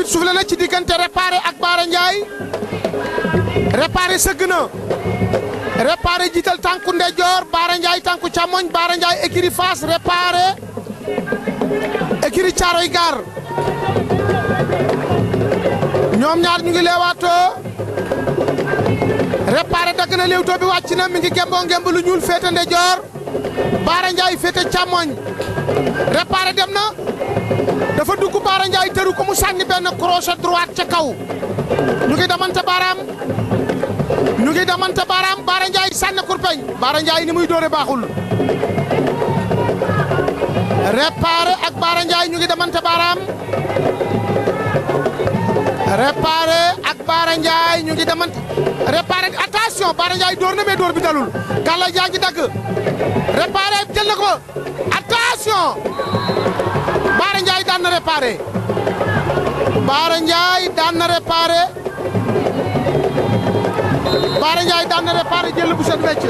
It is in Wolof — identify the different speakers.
Speaker 1: arbitre soufflé na ci diggante Réparé ak Bara Ndiaye Réparé sëgg na Réparé jiital tànku ndeyjoor Bara Ndiaye tànku càmmoñ Bara Ndiaye écurie Fass Réparé écurie Thiaroye Gare ñoom ñaar ñu ngi leewaatoo Réparé dagg na léewtoo bi wàcc na mi ngi gemboo ngemb lu ñuul féete ndeyjoor Bara Ndiaye féete càmmoñ Réparé dem na dafa dugg Bara Ndiaye tëru ko mu sànni benn crochet droite ca kaw ñu ngi damante baaraam Bara Ndiaye sànni kurpeñ Bara Ndiaye ni muy dóore baaxul Réparé ak Bara Ndiaye ñu ngi damante baaraam Réparé ak Bara Ndiaye ñu ngi damante Réparé attention Bara Ndiaye dóor na mais dóor bi dalul kàlla jaa ngi dagg Réparé jël na ko attention Bara Ndiaye daan na Réparé Bara Ndiaye daan na Réparé Bara Ndiaye daan na Réparé jël bu set wecc